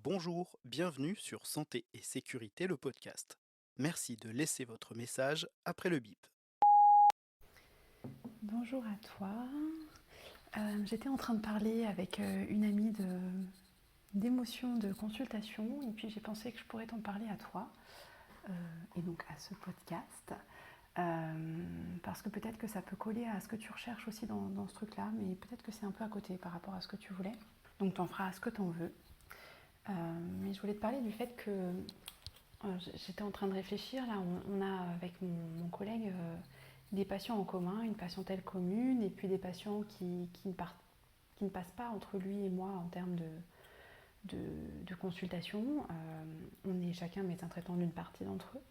Bonjour, bienvenue sur Santé et Sécurité, le podcast. Merci de laisser votre message après le bip. Bonjour à toi. J'étais en train de parler avec une amie d'émotions de consultation et puis j'ai pensé que je pourrais t'en parler à toi et donc à ce podcast parce que peut-être que ça peut coller à ce que tu recherches aussi dans ce truc-là, mais peut-être que c'est un peu à côté par rapport à ce que tu voulais. Donc t'en feras ce que t'en veux. Mais je voulais te parler du fait que j'étais en train de réfléchir. Là, on a avec mon collègue des patients en commun, une patientèle commune, et puis des patients qui ne passent pas entre lui et moi en termes de consultation. On est chacun médecin traitant d'une partie d'entre eux.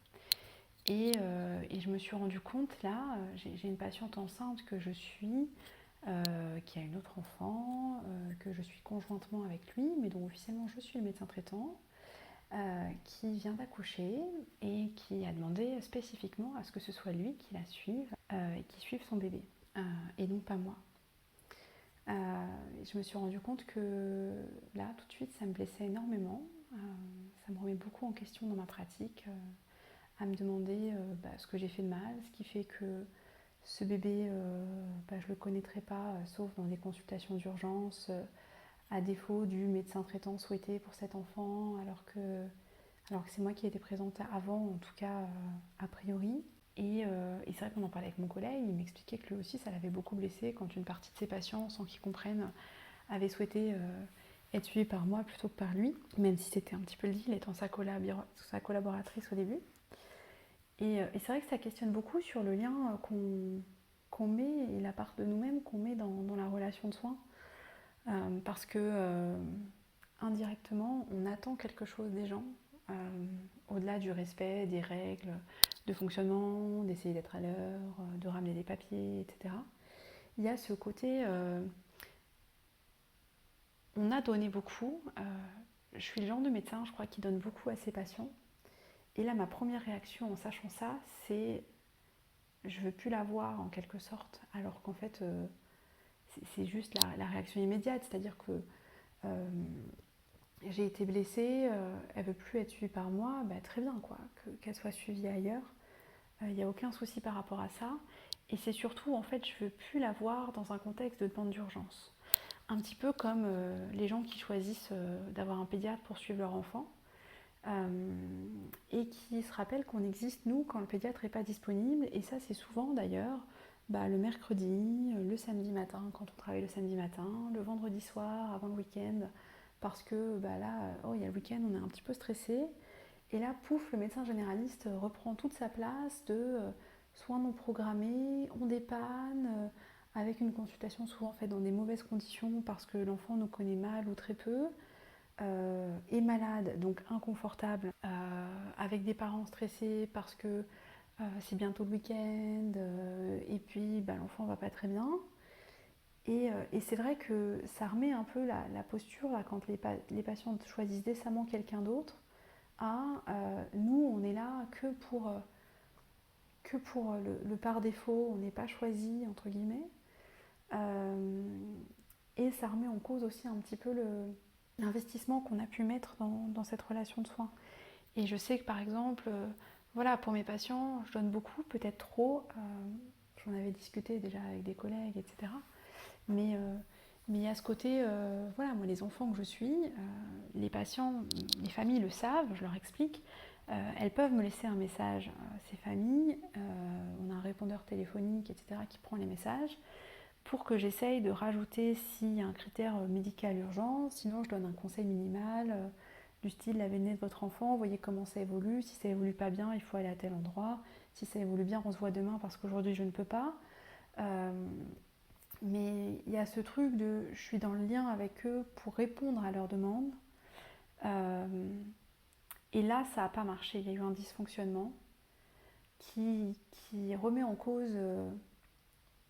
Et je me suis rendu compte, là, j'ai une patiente enceinte que je suis, qui a une autre enfant, que je suis conjointement avec lui, mais dont officiellement je suis le médecin traitant, qui vient d'accoucher et qui a demandé spécifiquement à ce que ce soit lui qui la suive et qui suive son bébé, et non pas moi. Je me suis rendu compte que là, tout de suite, ça me blessait énormément. Ça me remet beaucoup en question dans ma pratique, à me demander ce que j'ai fait de mal, ce qui fait que ce bébé, je ne le connaîtrai pas, sauf dans des consultations d'urgence, à défaut du médecin traitant souhaité pour cet enfant, alors que c'est moi qui ai été présente avant, en tout cas a priori. Et c'est vrai qu'on en parlait avec mon collègue, il m'expliquait que lui aussi ça l'avait beaucoup blessé quand une partie de ses patients, sans qu'ils comprennent, avait souhaité être suivi par moi plutôt que par lui, même si c'était un petit peu le deal étant sa collaboratrice au début. Et c'est vrai que ça questionne beaucoup sur le lien qu'on met et la part de nous-mêmes qu'on met dans la relation de soins. Parce que indirectement, on attend quelque chose des gens, euh, au-delà du respect, des règles de fonctionnement, d'essayer d'être à l'heure, de ramener des papiers, etc. Il y a ce côté, on a donné beaucoup. Je suis le genre de médecin, je crois, qui donne beaucoup à ses patients. Et là, ma première réaction en sachant ça, c'est je veux plus la voir en quelque sorte, alors qu'en fait, c'est juste la réaction immédiate, c'est-à-dire que euh, j'ai été blessée, elle veut plus être suivie par moi, très bien quoi, qu'elle soit suivie ailleurs. Il n'y a aucun souci par rapport à ça. Et c'est surtout, en fait, je veux plus la voir dans un contexte de demande d'urgence. Un petit peu comme les gens qui choisissent d'avoir un pédiatre pour suivre leur enfant, et qui se rappellent qu'on existe, nous, quand le pédiatre n'est pas disponible. Et ça, c'est souvent d'ailleurs le mercredi, le samedi matin, quand on travaille le samedi matin, le vendredi soir, avant le week-end, parce que là, il y a le week-end, on est un petit peu stressé. Et là, pouf, le médecin généraliste reprend toute sa place de soins non programmés, on dépanne, avec une consultation souvent faite dans des mauvaises conditions parce que l'enfant nous connaît mal ou très peu, est malade, donc inconfortable, avec des parents stressés parce que c'est bientôt le week-end, et puis l'enfant va pas très bien. Et c'est vrai que ça remet un peu la posture là, quand les patients choisissent décemment quelqu'un d'autre à nous, on est là que pour le par défaut, on n'est pas choisi, entre guillemets. Euh, et ça remet en cause aussi un petit peu l'investissement qu'on a pu mettre dans cette relation de soins. Et je sais que par exemple, voilà, pour mes patients, je donne beaucoup, peut-être trop. J'en avais discuté déjà avec des collègues, etc. Mais mais il y a ce côté, voilà, moi les enfants que je suis, les patients, les familles le savent, je leur explique. Elles peuvent me laisser un message, ces familles. On a un répondeur téléphonique, etc., qui prend les messages pour que j'essaye de rajouter s'il y a un critère médical urgent. Sinon, je donne un conseil minimal du style la venue de votre enfant, voyez comment ça évolue. Si ça évolue pas bien, il faut aller à tel endroit. Si ça évolue bien, on se voit demain parce qu'aujourd'hui je ne peux pas. Euh, mais il y a ce truc de je suis dans le lien avec eux pour répondre à leurs demandes. Euh, et là, ça n'a pas marché. Il y a eu un dysfonctionnement qui remet en cause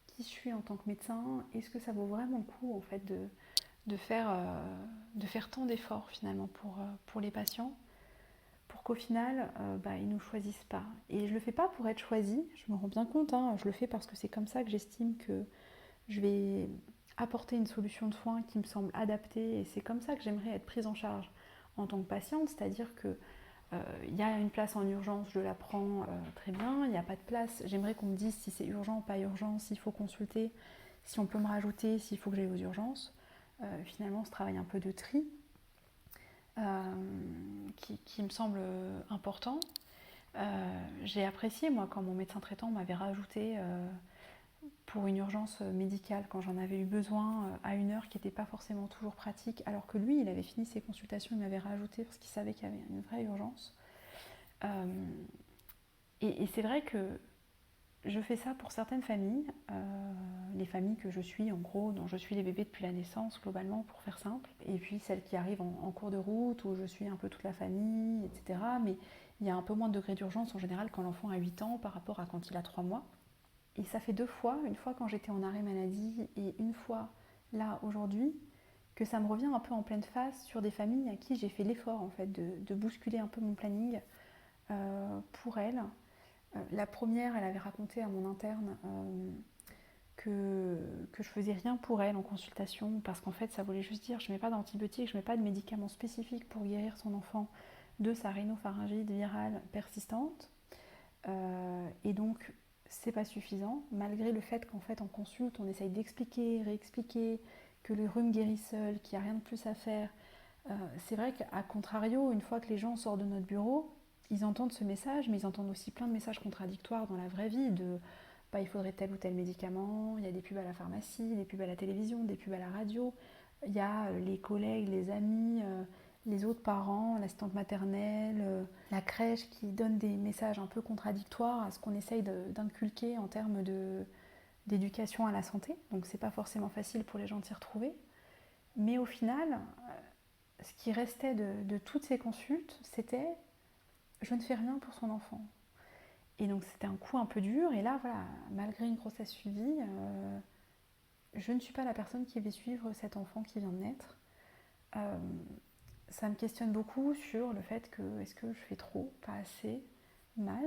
qui je suis en tant que médecin. Est-ce que ça vaut vraiment le coup en fait de faire tant d'efforts finalement pour les patients pour qu'au final ils ne nous choisissent pas. Et je le fais pas pour être choisie, je me rends bien compte, hein, je le fais parce que c'est comme ça que j'estime que je vais apporter une solution de soins qui me semble adaptée et c'est comme ça que j'aimerais être prise en charge en tant que patiente, c'est-à-dire que il y a une place en urgence, je la prends très bien, il n'y a pas de place, j'aimerais qu'on me dise si c'est urgent, pas urgent, s'il faut consulter, si on peut me rajouter, s'il faut que j'aille aux urgences. Finalement, ce travail un peu de tri qui me semble important. J'ai apprécié, moi, quand mon médecin traitant m'avait rajouté pour une urgence médicale, quand j'en avais eu besoin à une heure qui n'était pas forcément toujours pratique, alors que lui, il avait fini ses consultations, il m'avait rajouté parce qu'il savait qu'il y avait une vraie urgence. Euh, et c'est vrai que je fais ça pour certaines familles, les familles que je suis, en gros, dont je suis les bébés depuis la naissance, globalement, pour faire simple. Et puis celles qui arrivent en cours de route, où je suis un peu toute la famille, etc. Mais il y a un peu moins de degré d'urgence en général quand l'enfant a 8 ans par rapport à quand il a 3 mois. Et ça fait 2 fois, une fois quand j'étais en arrêt maladie et une fois là aujourd'hui, que ça me revient un peu en pleine face sur des familles à qui j'ai fait l'effort en fait de bousculer un peu mon planning pour elles. La première, elle avait raconté à mon interne que je faisais rien pour elle en consultation parce qu'en fait ça voulait juste dire je mets pas d'antibiotiques, je mets pas de médicaments spécifiques pour guérir son enfant de sa rhinopharyngite virale persistante. Et donc c'est pas suffisant, malgré le fait qu'en fait en consulte on essaye d'expliquer, réexpliquer que le rhume guérit seul, qu'il n'y a rien de plus à faire. C'est vrai qu'à contrario, une fois que les gens sortent de notre bureau, ils entendent ce message, mais ils entendent aussi plein de messages contradictoires dans la vraie vie de bah, il faudrait tel ou tel médicament, il y a des pubs à la pharmacie, des pubs à la télévision, des pubs à la radio, il y a les collègues, les amis, les autres parents, l'assistante maternelle, la crèche qui donnent des messages un peu contradictoires à ce qu'on essaye d'inculquer en termes d'éducation à la santé. Donc c'est pas forcément facile pour les gens de s'y retrouver. Mais au final, ce qui restait de toutes ces consultes, c'était je ne fais rien pour son enfant. Et donc c'était un coup un peu dur. Et là, voilà, malgré une grossesse suivie, je ne suis pas la personne qui va suivre cet enfant qui vient de naître. Euh, Ça me questionne beaucoup sur le fait que est-ce que je fais trop, pas assez, mal.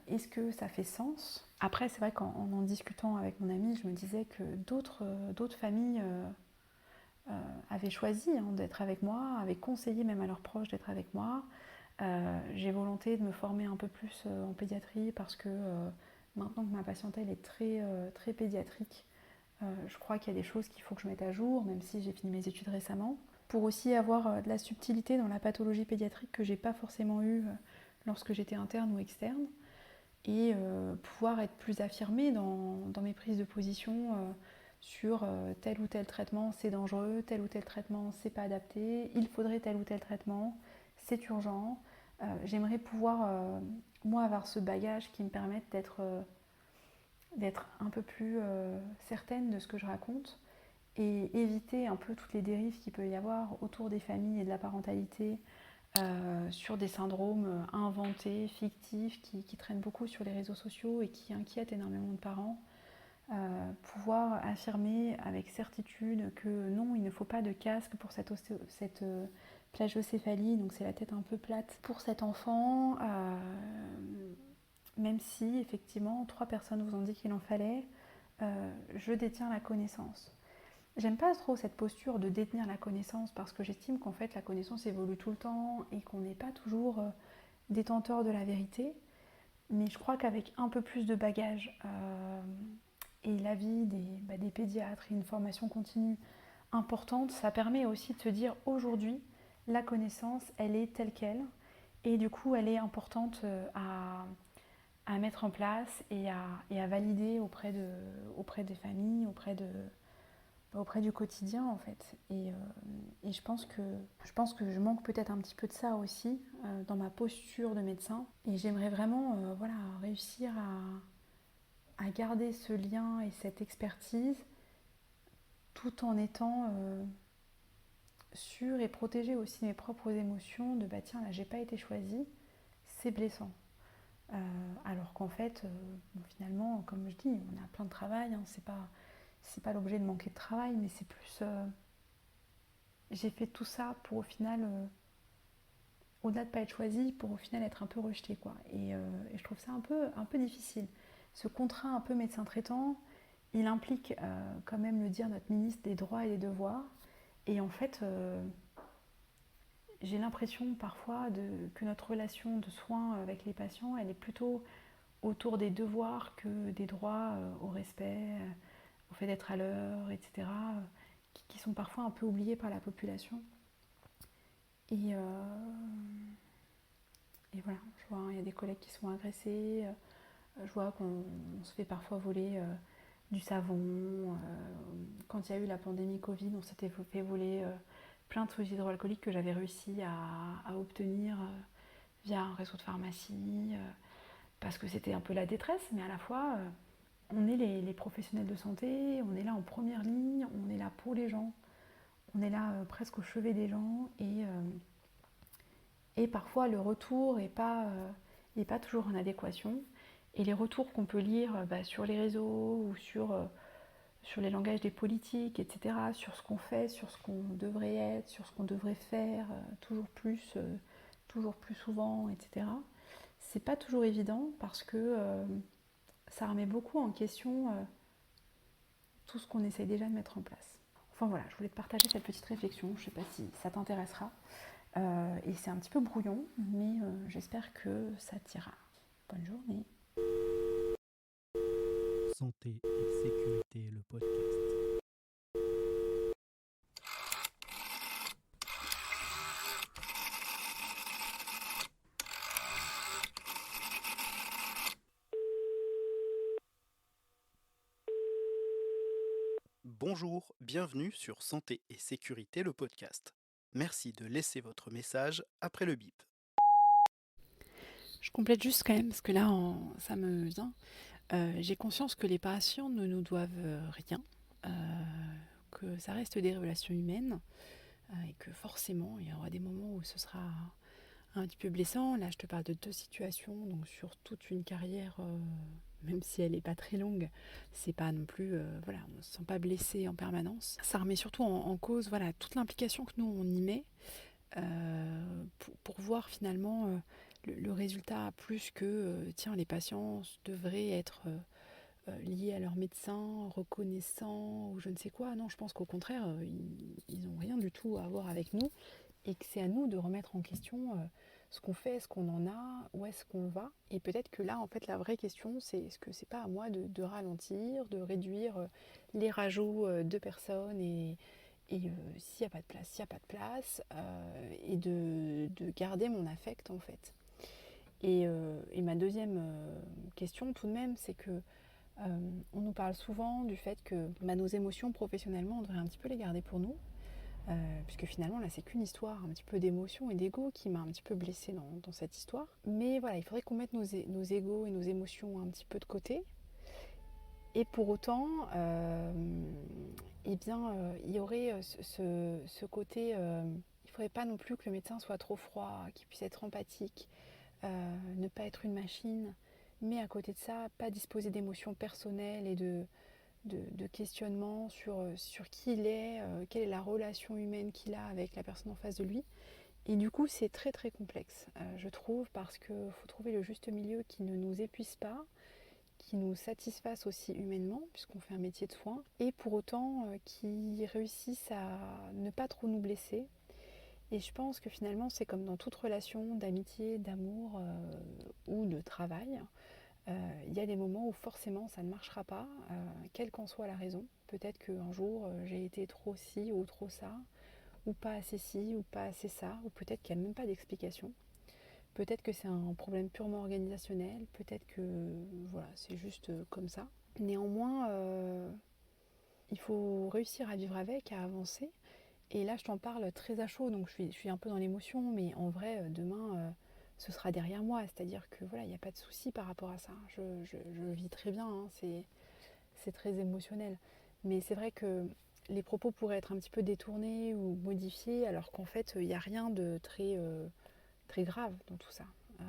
Est-ce que ça fait sens? Après, c'est vrai qu'en en discutant avec mon ami, je me disais que d'autres familles avaient choisi d'être avec moi, avaient conseillé même à leurs proches d'être avec moi. J'ai volonté de me former un peu plus en pédiatrie parce que maintenant que ma patientèle est très pédiatrique, je crois qu'il y a des choses qu'il faut que je mette à jour, même si j'ai fini mes études récemment, pour aussi avoir de la subtilité dans la pathologie pédiatrique que j'ai pas forcément eu lorsque j'étais interne ou externe, et pouvoir être plus affirmée dans mes prises de position sur tel ou tel traitement c'est dangereux, tel ou tel traitement c'est pas adapté, il faudrait tel ou tel traitement, c'est urgent. J'aimerais pouvoir, moi, avoir ce bagage qui me permette d'être un peu plus certaine de ce que je raconte et éviter un peu toutes les dérives qu'il peut y avoir autour des familles et de la parentalité sur des syndromes inventés, fictifs, qui traînent beaucoup sur les réseaux sociaux et qui inquiètent énormément de parents. Pouvoir affirmer avec certitude que non, il ne faut pas de casque pour cette plagiocéphalie, donc c'est la tête un peu plate pour cet enfant, même si effectivement 3 personnes vous ont dit qu'il en fallait, je détiens la connaissance. J'aime pas trop cette posture de détenir la connaissance parce que j'estime qu'en fait la connaissance évolue tout le temps et qu'on n'est pas toujours détenteur de la vérité. Mais je crois qu'avec un peu plus de bagages et l'avis des pédiatres et une formation continue importante, ça permet aussi de se dire aujourd'hui, la connaissance, elle est telle qu'elle. Et du coup, elle est importante à mettre en place et à valider auprès des familles, auprès du quotidien en fait. Et je pense que je manque peut-être un petit peu de ça aussi dans ma posture de médecin. Et j'aimerais vraiment voilà, réussir à garder ce lien et cette expertise tout en étant sûre et protéger aussi mes propres émotions de bah tiens là j'ai pas été choisie, c'est blessant. Alors qu'en fait, bon, finalement, comme je dis, on a plein de travail, hein, c'est pas l'objet de manquer de travail, mais c'est plus j'ai fait tout ça pour au final, au-delà de pas être choisie, pour au final être un peu rejetée quoi. Et je trouve ça un peu difficile. Ce contrat un peu médecin traitant, il implique, comme aime le dire notre ministre, des droits et des devoirs. Et en fait, j'ai l'impression parfois que notre relation de soins avec les patients, elle est plutôt autour des devoirs que des droits au respect, au fait d'être à l'heure, etc., qui sont parfois un peu oubliés par la population. Et, et voilà, je vois, il y a des collègues qui sont agressés, je vois qu'on se fait parfois voler du savon. Quand il y a eu la pandémie Covid, on s'était fait voler plein de solides hydroalcooliques que j'avais réussi à obtenir via un réseau de pharmacie, parce que c'était un peu la détresse, mais à la fois, on est les professionnels de santé, on est là en première ligne, on est là pour les gens, on est là presque au chevet des gens, et parfois le retour n'est pas toujours en adéquation. Et les retours qu'on peut lire sur les réseaux ou sur les langages des politiques, etc., sur ce qu'on fait, sur ce qu'on devrait être, sur ce qu'on devrait faire, toujours plus souvent, etc., c'est pas toujours évident parce que ça remet beaucoup en question tout ce qu'on essaye déjà de mettre en place. Enfin voilà, je voulais te partager cette petite réflexion, je ne sais pas si ça t'intéressera. Et c'est un petit peu brouillon, mais j'espère que ça t'ira. Bonne journée. Santé et sécurité, le podcast. Bonjour, bienvenue sur Santé et sécurité, le podcast. Merci de laisser votre message après le bip. Je complète juste quand même, parce que là, ça me vient. J'ai conscience que les patients ne nous doivent rien, que ça reste des relations humaines, et que forcément, il y aura des moments où ce sera un petit peu blessant. Là, je te parle de 2 situations, donc sur toute une carrière, même si elle n'est pas très longue, c'est pas non plus, voilà, on ne se sent pas blessé en permanence. Ça remet surtout en cause, voilà, toute l'implication que nous on y met pour voir finalement le résultat plus que, tiens, les patients devraient être liés à leur médecin, reconnaissants ou je ne sais quoi. Non, je pense qu'au contraire, ils n'ont rien du tout à voir avec nous et que c'est à nous de remettre en question ce qu'on fait, ce qu'on en a, où est-ce qu'on va. Et peut-être que là, en fait, la vraie question, c'est est-ce que c'est pas à moi de ralentir, de réduire les rajouts de personnes et s'il n'y a pas de place, s'il n'y a pas de place, et de garder mon affect en fait. Et ma deuxième question tout de même, c'est que on nous parle souvent du fait que nos émotions professionnellement, on devrait un petit peu les garder pour nous, puisque finalement là c'est qu'une histoire un petit peu d'émotion et d'ego qui m'a un petit peu blessée dans cette histoire. Mais voilà, il faudrait qu'on mette nos égos et nos émotions un petit peu de côté. Et pour autant, eh bien, il y aurait ce côté, il ne faudrait pas non plus que le médecin soit trop froid, qu'il puisse être empathique, ne pas être une machine, mais à côté de ça, pas disposer d'émotions personnelles et de questionnements sur qui il est, quelle est la relation humaine qu'il a avec la personne en face de lui. Et du coup, c'est très très complexe, je trouve, parce qu'il faut trouver le juste milieu qui ne nous épuise pas, qui nous satisfasse aussi humainement, puisqu'on fait un métier de soin, et pour autant qui réussisse à ne pas trop nous blesser. Et je pense que finalement, c'est comme dans toute relation d'amitié, d'amour ou de travail. Il y a des moments où forcément ça ne marchera pas, quelle qu'en soit la raison. Peut-être qu'un jour j'ai été trop ci ou trop ça, ou pas assez ci ou pas assez ça, ou peut-être qu'il n'y a même pas d'explication. Peut-être que c'est un problème purement organisationnel, peut-être que voilà, c'est juste comme ça. Néanmoins, il faut réussir à vivre avec, à avancer. Et là, je t'en parle très à chaud, donc je suis un peu dans l'émotion, mais en vrai, demain, ce sera derrière moi. C'est-à-dire que voilà, il n'y a pas de souci par rapport à ça. Je vis très bien, hein, c'est très émotionnel. Mais c'est vrai que les propos pourraient être un petit peu détournés ou modifiés, alors qu'en fait, il n'y a rien de très grave dans tout ça. Euh,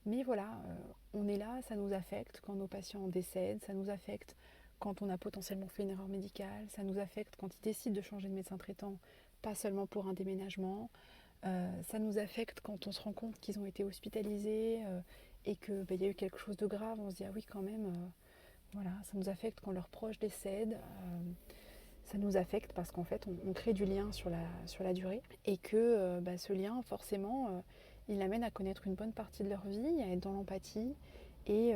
mais voilà, on est là, ça nous affecte quand nos patients décèdent, ça nous affecte quand on a potentiellement fait une erreur médicale, ça nous affecte quand ils décident de changer de médecin traitant, pas seulement pour un déménagement, ça nous affecte quand on se rend compte qu'ils ont été hospitalisés et qu'il y a eu quelque chose de grave, on se dit ah oui quand même, voilà, ça nous affecte quand leurs proches décèdent, ça nous affecte parce qu'en fait, on crée du lien sur la durée et que ce lien, forcément, il amène à connaître une bonne partie de leur vie, à être dans l'empathie et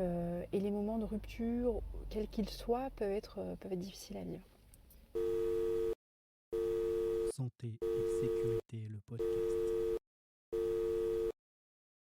les moments de rupture, quels qu'ils soient, peuvent être difficiles à vivre. Santé et sécurité, le podcast.